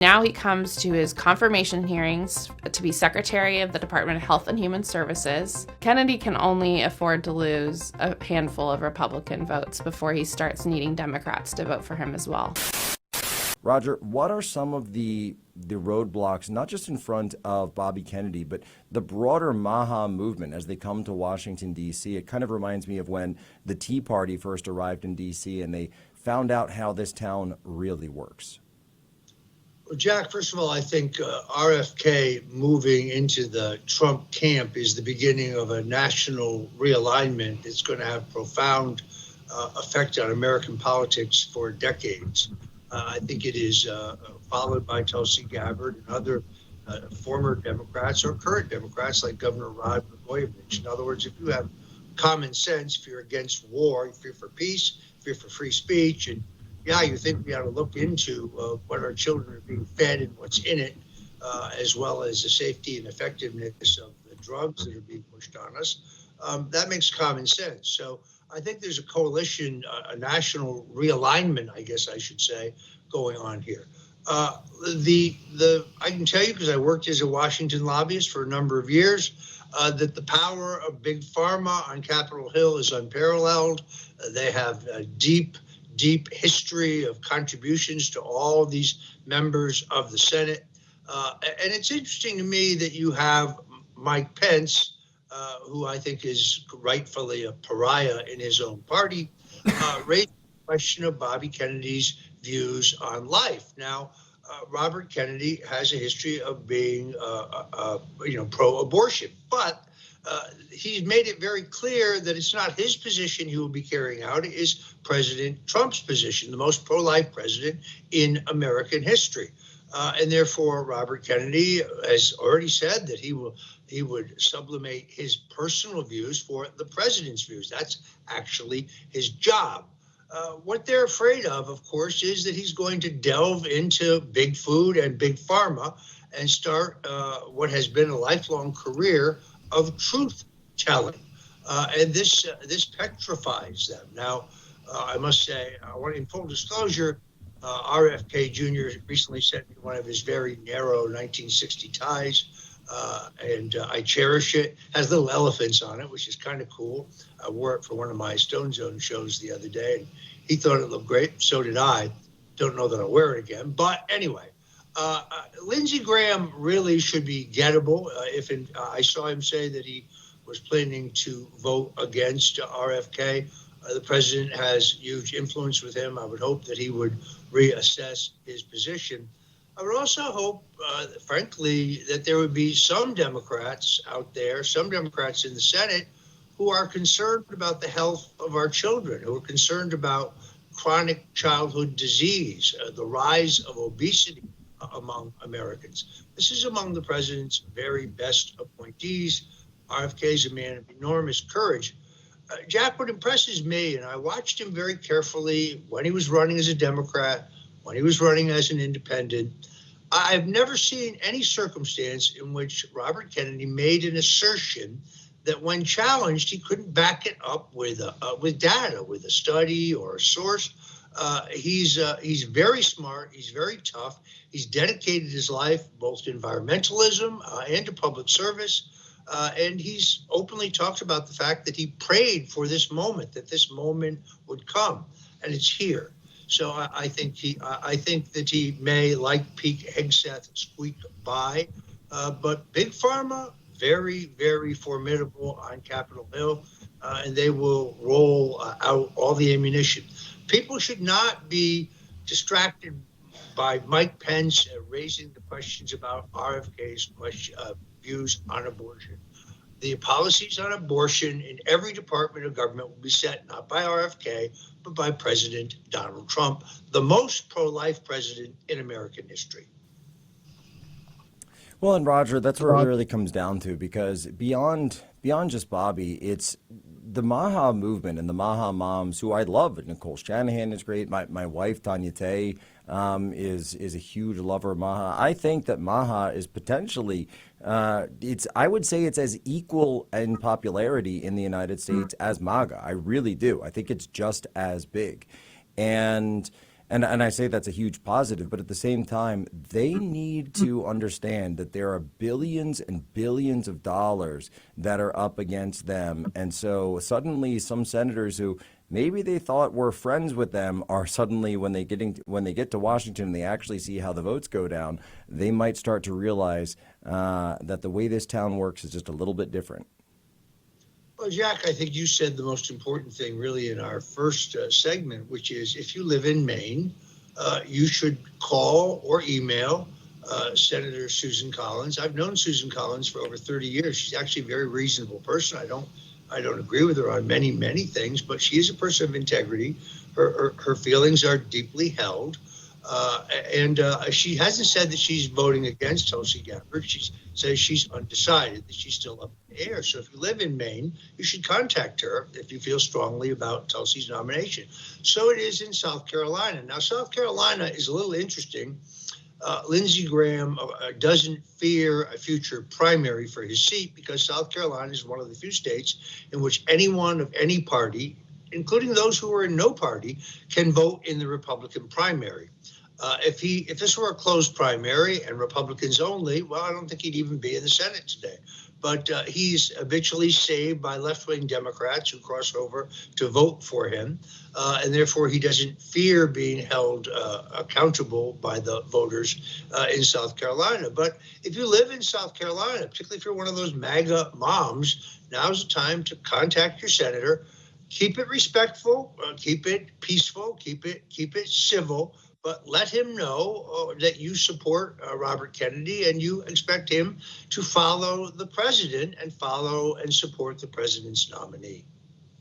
Now he comes to his confirmation hearings to be Secretary of the Department of Health and Human Services. Kennedy can only afford to lose a handful of Republican votes before he starts needing Democrats to vote for him as well. Roger, what are some of the roadblocks, not just in front of Bobby Kennedy, but the broader Maha movement as they come to Washington, D.C.? It kind of reminds me of when the Tea Party first arrived in D.C. and they found out how this town really works. Well, Jack, first of all, I think RFK moving into the Trump camp is the beginning of a national realignment. It's going to have profound effect on American politics for decades. I think it is followed by Tulsi Gabbard and other former Democrats or current Democrats like Governor Rod Blagojevich. In other words, if you have common sense, if you're against war, if you're for peace, if you're for free speech, and you think we ought to look into what our children are being fed and what's in it, as well as the safety and effectiveness of the drugs that are being pushed on us. That makes common sense. So I think there's a coalition, a national realignment, I guess I should say, going on here. I can tell you, because I worked as a Washington lobbyist for a number of years, that the power of Big Pharma on Capitol Hill is unparalleled. They have a deep history of contributions to all of these members of the Senate. And it's interesting to me that you have Mike Pence, who I think is rightfully a pariah in his own party, raised the question of Bobby Kennedy's views on life. Now, Robert Kennedy has a history of being, pro-abortion, but he's made it very clear that it's not his position he will be carrying out. It is President Trump's position, the most pro-life president in American history. And therefore, Robert Kennedy has already said that he would sublimate his personal views for the president's views. That's actually his job. What they're afraid of course, is that he's going to delve into big food and big pharma and start what has been a lifelong career of truth telling. And this petrifies them. Now, I must say, in full disclosure, RFK Jr. recently sent me one of his very narrow 1960 ties, and I cherish it. Has little elephants on it, which is kind of cool. I wore it for one of my Stone Zone shows the other day, and he thought it looked great. So did I. Don't know that I'll wear it again. But anyway, Lindsey Graham really should be gettable. I saw him say that he was planning to vote against RFK. The president has huge influence with him. I would hope that he would reassess his position. I would also hope, frankly, that there would be some Democrats out there, some Democrats in the Senate, who are concerned about the health of our children, who are concerned about chronic childhood disease, the rise of obesity among Americans. This is among the president's very best appointees. RFK is a man of enormous courage. Jack, what impresses me, and I watched him very carefully when he was running as a Democrat, when he was running as an independent, I've never seen any circumstance in which Robert Kennedy made an assertion that when challenged, he couldn't back it up with data, with a study or a source. He's very smart. He's very tough. He's dedicated his life both to environmentalism and to public service. And he's openly talked about the fact that he prayed for this moment, that this moment would come, and it's here. So I think that he may, like Pete Hegseth, squeak by. But Big Pharma, very, very formidable on Capitol Hill, and they will roll out all the ammunition. People should not be distracted by Mike Pence raising the questions about RFK's views on abortion. The policies on abortion in every department of government will be set not by RFK, but by President Donald Trump, the most pro-life president in American history. Well, and Roger, that's where it really comes down to, because beyond just Bobby, it's the Maha movement and the Maha moms, who I love. Nicole Shanahan is great. My wife, Tanya Tay, is a huge lover of Maha. I think that Maha is potentially, I would say it's as equal in popularity in the United States as MAGA. I really do. I think it's just as big. And And I say that's a huge positive, but at the same time, they need to understand that there are billions and billions of dollars that are up against them. And so suddenly some senators who maybe they thought were friends with them are suddenly, when they get to Washington and they actually see how the votes go down, they might start to realize that the way this town works is just a little bit different. Well, Jack, I think you said the most important thing really in our first segment, which is if you live in Maine, you should call or email Senator Susan Collins. I've known Susan Collins for over 30 years. She's actually a very reasonable person. I don't agree with her on many, many things, but she is a person of integrity. Her feelings are deeply held. And she hasn't said that she's voting against Tulsi Gabbard. She says she's undecided, that she's still up in the air. So if you live in Maine, you should contact her if you feel strongly about Tulsi's nomination. So it is in South Carolina. Now, South Carolina is a little interesting. Lindsey Graham doesn't fear a future primary for his seat because South Carolina is one of the few states in which anyone of any party, including those who are in no party, can vote in the Republican primary. If this were a closed primary and Republicans only, well, I don't think he'd even be in the Senate today. But he's habitually saved by left-wing Democrats who cross over to vote for him, and therefore he doesn't fear being held accountable by the voters in South Carolina. But if you live in South Carolina, particularly if you're one of those MAGA moms, now's the time to contact your senator. Keep it respectful, keep it peaceful, keep it civil, but let him know that you support Robert Kennedy and you expect him to follow the president and follow and support the president's nominee.